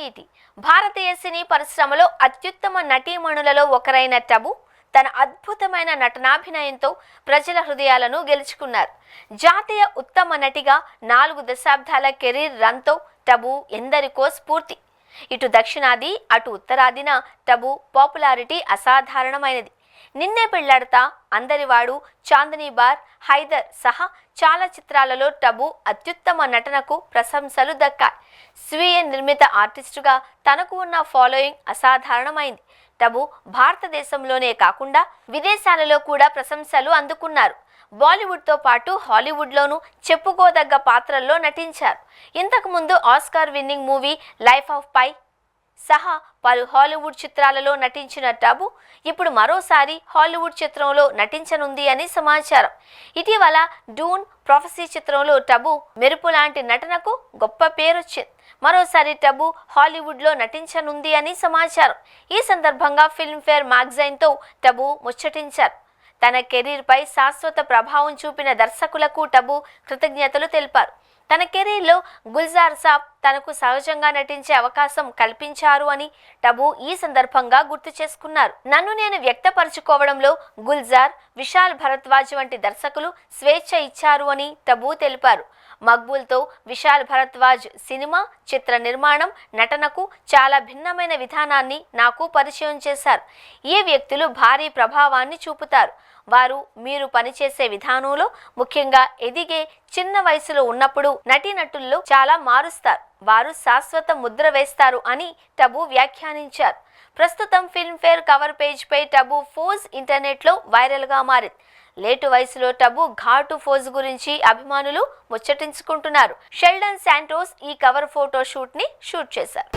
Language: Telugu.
కిరీటి. భారతీయ సినీ పరిశ్రమలో అత్యుత్తమ నటీమణులలో ఒకరైన టబు తన అద్భుతమైన నటనాభినయంతో ప్రజల హృదయాలను గెలుచుకున్నారు. జాతీయ ఉత్తమ నటిగా 4 దశాబ్దాల కెరీర్ రన్తో టబు ఎందరికో స్ఫూర్తి. ఇటు దక్షిణాది అటు ఉత్తరాదిన టబు పాపులారిటీ అసాధారణమైనది. నిన్నే పెళ్లాడతా, అందరివాడు, చాందనీ బార్, హైదర్ సహా చాలా చిత్రాలలో టబు అత్యుత్తమ నటనకు ప్రశంసలు దక్కాయి. స్వీయ నిర్మిత ఆర్టిస్టుగా తనకు ఉన్న ఫాలోయింగ్ అసాధారణమైంది. టబు భారతదేశంలోనే కాకుండా విదేశాలలో కూడా ప్రశంసలు అందుకున్నారు. బాలీవుడ్తో పాటు హాలీవుడ్లోనూ చెప్పుకోదగ్గ పాత్రల్లో నటించారు. ఇంతకుముందు Oscar winning movie Life of Pi సహా పలు హాలీవుడ్ చిత్రాలలో నటించిన టబు ఇప్పుడు మరోసారి హాలీవుడ్ చిత్రంలో నటించనుంది అని సమాచారం. ఇటీవల డూన్ ప్రొఫెసీ చిత్రంలో టబు మెరుపు లాంటి నటనకు గొప్ప పేరొచ్చింది. మరోసారి టబు హాలీవుడ్లో నటించనుంది అని సమాచారం. ఈ సందర్భంగా ఫిల్మ్ఫేర్ మ్యాగజైన్తో టబు ముచ్చటించారు. తన కెరీర్పై శాశ్వత ప్రభావం చూపిన దర్శకులకు టబు కృతజ్ఞతలు తెలిపారు. తన కెరీర్లో గుల్జార్ సాబ్ తనకు సహజంగా నటించే అవకాశం కల్పించారు అని టబు ఈ సందర్భంగా గుర్తు చేసుకున్నారు. నన్ను నేను వ్యక్తపరచుకోవడంలో గుల్జార్, విశాల్ భరద్వాజ్ వంటి దర్శకులు స్వేచ్ఛ ఇచ్చారు అని టబు తెలిపారు. మక్బూల్తో విశాల్ భరద్వాజ్ సినిమా, చిత్ర నిర్మాణం, నటనకు చాలా భిన్నమైన విధానాన్ని నాకు పరిచయం చేశారు. ఈ వ్యక్తులు భారీ ప్రభావాన్ని చూపుతారు. వారు మీరు పనిచేసే విధానంలో, ముఖ్యంగా ఎదిగే చిన్న వయసులో ఉన్నప్పుడు నటీనటుల్లో చాలా మారుస్తారు. వారు శాశ్వత ముద్ర వేస్తారు అని టబు వ్యాఖ్యానించారు. ప్రస్తుతం ఫిల్మ్ఫేర్ కవర్ పేజ్పై టబు ఫోజ్ ఇంటర్నెట్లో వైరల్గా మారింది. లేటు వయసులో టబు ఘాటు ఫోజ్ గురించి అభిమానులు ముచ్చటించుకుంటున్నారు. షెల్డన్ శాంటోస్ ఈ కవర్ ఫోటో షూట్ చేశారు.